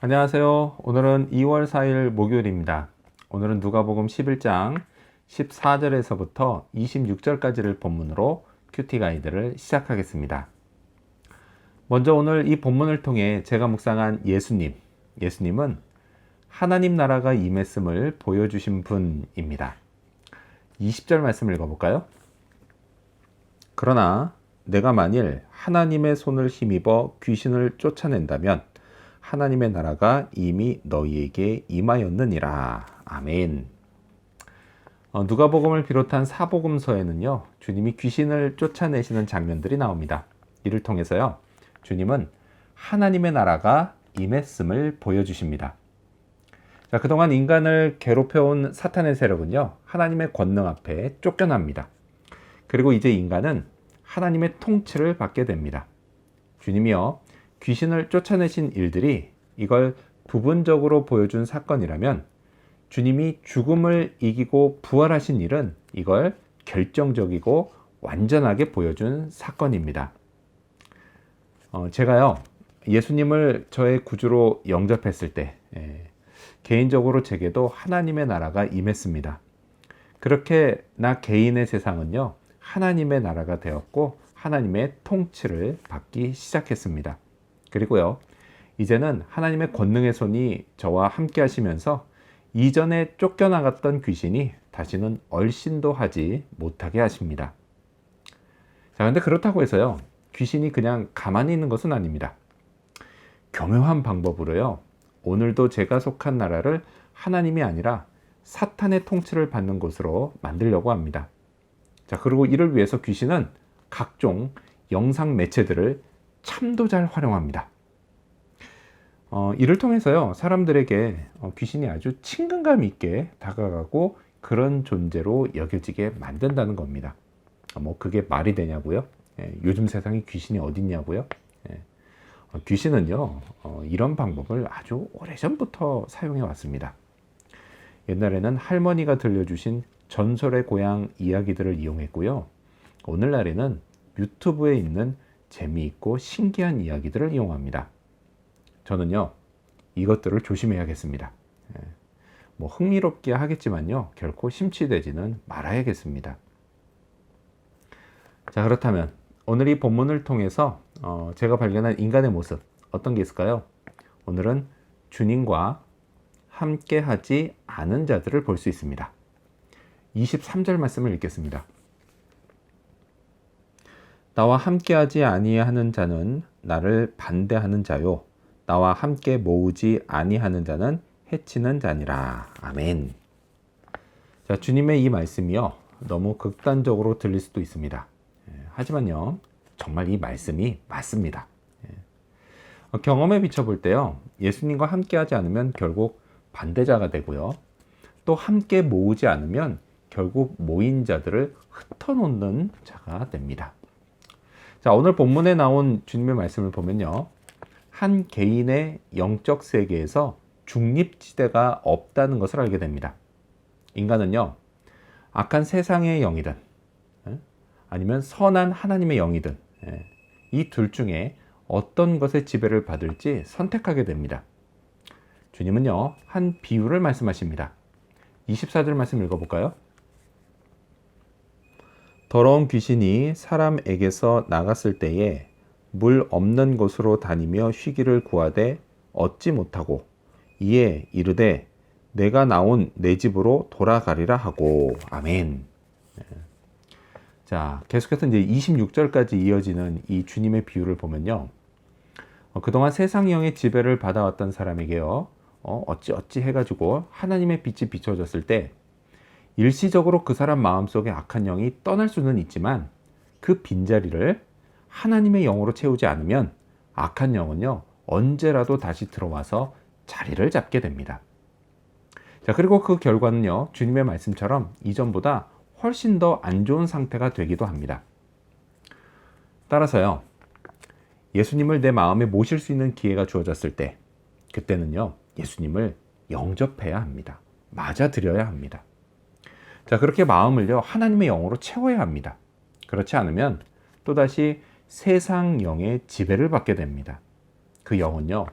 안녕하세요. 오늘은 2월 4일 목요일입니다. 오늘은 누가복음 11장 14절에서부터 26절까지를 본문으로 큐티 가이드를 시작하겠습니다. 먼저 오늘 이 본문을 통해 제가 묵상한 예수님은 하나님 나라가 임했음을 보여주신 분입니다. 20절 말씀을 읽어볼까요? 그러나 내가 만일 하나님의 손을 힘입어 귀신을 쫓아낸다면 하나님의 나라가 이미 너희에게 임하였느니라. 아멘. 누가복음을 비롯한 사복음서에는요, 주님이 귀신을 쫓아내시는 장면들이 나옵니다. 이를 통해서요, 주님은 하나님의 나라가 임했음을 보여주십니다. 자, 그동안 인간을 괴롭혀온 사탄의 세력은요, 하나님의 권능 앞에 쫓겨납니다. 그리고 이제 인간은 하나님의 통치를 받게 됩니다. 주님이요, 귀신을 쫓아내신 일들이 이걸 부분적으로 보여준 사건이라면 주님이 죽음을 이기고 부활하신 일은 이걸 결정적이고 완전하게 보여준 사건입니다. 제가요, 예수님을 저의 구주로 영접했을 때 개인적으로 제게도 하나님의 나라가 임했습니다. 그렇게 나 개인의 세상은요, 하나님의 나라가 되었고 하나님의 통치를 받기 시작했습니다. 그리고요, 이제는 하나님의 권능의 손이 저와 함께 하시면서 이전에 쫓겨나갔던 귀신이 다시는 얼씬도 하지 못하게 하십니다. 자, 그런데 그렇다고 해서요, 귀신이 그냥 가만히 있는 것은 아닙니다. 교묘한 방법으로요, 오늘도 제가 속한 나라를 하나님이 아니라 사탄의 통치를 받는 곳으로 만들려고 합니다. 자, 그리고 이를 위해서 귀신은 각종 영상 매체들을 참도 잘 활용합니다. 이를 통해서요, 사람들에게 귀신이 아주 친근감 있게 다가가고 그런 존재로 여겨지게 만든다는 겁니다. 그게 말이 되냐고요? 요즘 세상에 귀신이 어딨냐고요? 귀신은요, 이런 방법을 아주 오래전부터 사용해 왔습니다. 옛날에는 할머니가 들려주신 전설의 고향 이야기들을 이용했고요. 오늘날에는 유튜브에 있는 재미있고 신기한 이야기들을 이용합니다. 저는요, 이것들을 조심해야겠습니다. 흥미롭게 하겠지만요, 결코 심취되지는 말아야겠습니다. 자, 그렇다면 오늘 이 본문을 통해서 제가 발견한 인간의 모습, 어떤 게 있을까요? 오늘은 주님과 함께 하지 않은 자들을 볼 수 있습니다. 23절 말씀을 읽겠습니다. 나와 함께하지 아니하는 자는 나를 반대하는 자요, 나와 함께 모으지 아니하는 자는 해치는 자니라. 아멘. 자, 주님의 이 말씀이요, 너무 극단적으로 들릴 수도 있습니다. 하지만요, 정말 이 말씀이 맞습니다. 경험에 비춰볼 때요, 예수님과 함께하지 않으면 결국 반대자가 되고요, 또 함께 모으지 않으면 결국 모인 자들을 흩어놓는 자가 됩니다. 자, 오늘 본문에 나온 주님의 말씀을 보면요, 한 개인의 영적 세계에서 중립지대가 없다는 것을 알게 됩니다. 인간은요, 악한 세상의 영이든 아니면 선한 하나님의 영이든 이 둘 중에 어떤 것의 지배를 받을지 선택하게 됩니다. 주님은요, 한 비유를 말씀하십니다. 24절 말씀 읽어볼까요? 더러운 귀신이 사람에게서 나갔을 때에 물 없는 곳으로 다니며 쉬기를 구하되 얻지 못하고 이에 이르되 내가 나온 내 집으로 돌아가리라 하고. 아멘. 자, 계속해서 이제 26절까지 이어지는 이 주님의 비유를 보면요, 그동안 세상 영의 지배를 받아왔던 사람에게요, 어찌 해가지고 하나님의 빛이 비춰졌을 때 일시적으로 그 사람 마음속에 악한 영이 떠날 수는 있지만 그 빈자리를 하나님의 영으로 채우지 않으면 악한 영은요, 언제라도 다시 들어와서 자리를 잡게 됩니다. 자, 그리고 그 결과는요, 주님의 말씀처럼 이전보다 훨씬 더 안 좋은 상태가 되기도 합니다. 따라서요, 예수님을 내 마음에 모실 수 있는 기회가 주어졌을 때, 그때는요, 예수님을 영접해야 합니다. 맞아들여야 합니다. 자, 그렇게 마음을요, 하나님의 영으로 채워야 합니다. 그렇지 않으면 또다시 세상 영의 지배를 받게 됩니다. 그 영은요,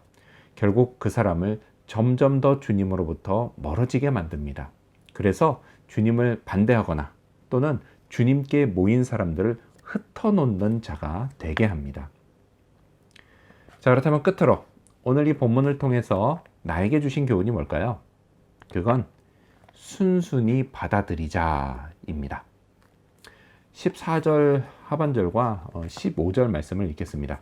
결국 그 사람을 점점 더 주님으로부터 멀어지게 만듭니다. 그래서 주님을 반대하거나 또는 주님께 모인 사람들을 흩어놓는 자가 되게 합니다. 자, 그렇다면 끝으로 오늘 이 본문을 통해서 나에게 주신 교훈이 뭘까요? 그건 순순히 받아들이자입니다. 14절 하반절과 15절 말씀을 읽겠습니다.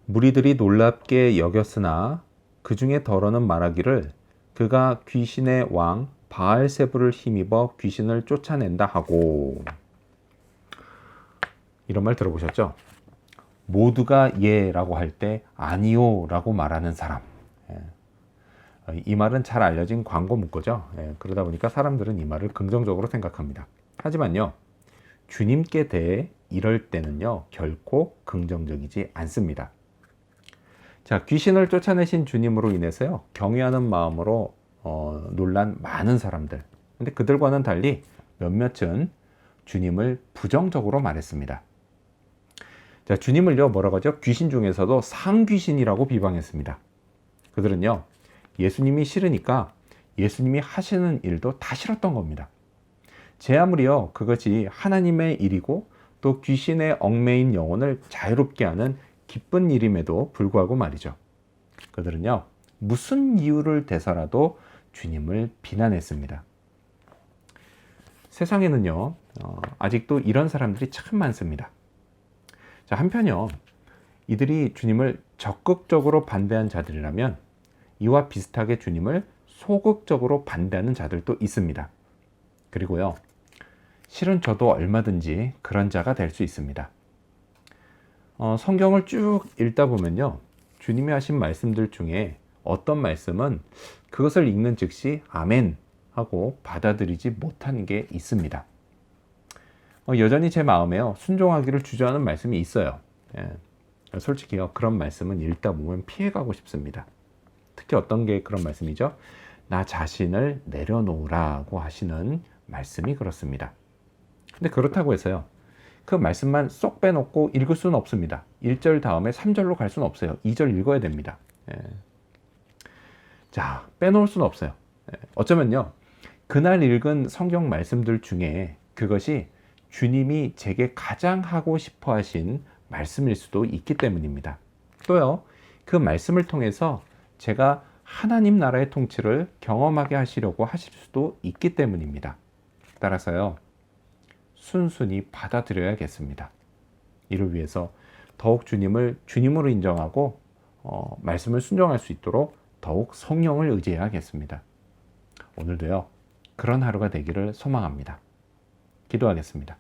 무리들이 놀랍게 여겼으나 그 중에 더러는 말하기를 그가 귀신의 왕 바알세불을 힘입어 귀신을 쫓아낸다 하고. 이런 말 들어보셨죠? 모두가 예라고 할 때 아니요 라고 말하는 사람. 이 말은 잘 알려진 광고 문구죠. 그러다 보니까 사람들은 이 말을 긍정적으로 생각합니다. 하지만요, 주님께 대해 이럴 때는요 결코 긍정적이지 않습니다. 자, 귀신을 쫓아내신 주님으로 인해서요 경외하는 마음으로 놀란 많은 사람들, 근데 그들과는 달리 몇몇은 주님을 부정적으로 말했습니다. 자, 주님을요 뭐라고 하죠? 귀신 중에서도 상귀신이라고 비방했습니다. 그들은요 예수님이 싫으니까 예수님이 하시는 일도 다 싫었던 겁니다. 제 아무리요 그것이 하나님의 일이고 또 귀신의 얽매인 영혼을 자유롭게 하는 기쁜 일임에도 불구하고 말이죠. 그들은요 무슨 이유를 대서라도 주님을 비난했습니다. 세상에는요 아직도 이런 사람들이 참 많습니다. 자, 한편요 이들이 주님을 적극적으로 반대한 자들이라면 이와 비슷하게 주님을 소극적으로 반대하는 자들도 있습니다. 그리고요 실은 저도 얼마든지 그런 자가 될 수 있습니다. 성경을 쭉 읽다 보면요 주님이 하신 말씀들 중에 어떤 말씀은 그것을 읽는 즉시 아멘 하고 받아들이지 못하는 게 있습니다. 여전히 제 마음에요 순종하기를 주저하는 말씀이 있어요. 솔직히요 그런 말씀은 읽다 보면 피해가고 싶습니다. 특히 어떤 게 그런 말씀이죠? 나 자신을 내려놓으라고 하시는 말씀이 그렇습니다. 근데 그렇다고 해서요 그 말씀만 쏙 빼놓고 읽을 수는 없습니다. 1절 다음에 3절로 갈 수는 없어요. 2절 읽어야 됩니다. 자, 빼놓을 수는 없어요. 어쩌면요 그날 읽은 성경 말씀들 중에 그것이 주님이 제게 가장 하고 싶어 하신 말씀일 수도 있기 때문입니다. 또요 그 말씀을 통해서 제가 하나님 나라의 통치를 경험하게 하시려고 하실 수도 있기 때문입니다. 따라서요 순순히 받아들여야겠습니다. 이를 위해서 더욱 주님을 주님으로 인정하고 말씀을 순종할 수 있도록 더욱 성령을 의지해야겠습니다. 오늘도요 그런 하루가 되기를 소망합니다. 기도하겠습니다.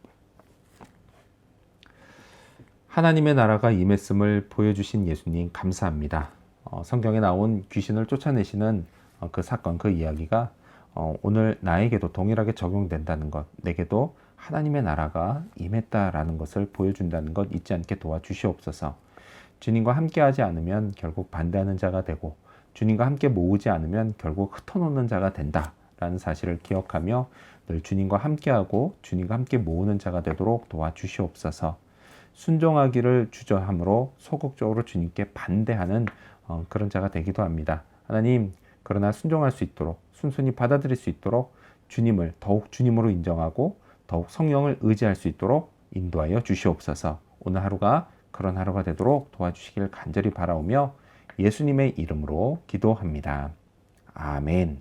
하나님의 나라가 임했음을 보여주신 예수님 감사합니다. 성경에 나온 귀신을 쫓아내시는 그 사건, 그 이야기가 오늘 나에게도 동일하게 적용된다는 것, 내게도 하나님의 나라가 임했다라는 것을 보여준다는 것 잊지 않게 도와주시옵소서. 주님과 함께하지 않으면 결국 반대하는 자가 되고 주님과 함께 모으지 않으면 결국 흩어놓는 자가 된다라는 사실을 기억하며 늘 주님과 함께하고 주님과 함께 모으는 자가 되도록 도와주시옵소서. 순종하기를 주저함으로 소극적으로 주님께 반대하는 그런 자가 되기도 합니다. 하나님, 그러나 순종할 수 있도록 순순히 받아들일 수 있도록 주님을 더욱 주님으로 인정하고 더욱 성령을 의지할 수 있도록 인도하여 주시옵소서. 오늘 하루가 그런 하루가 되도록 도와주시길 간절히 바라오며 예수님의 이름으로 기도합니다. 아멘.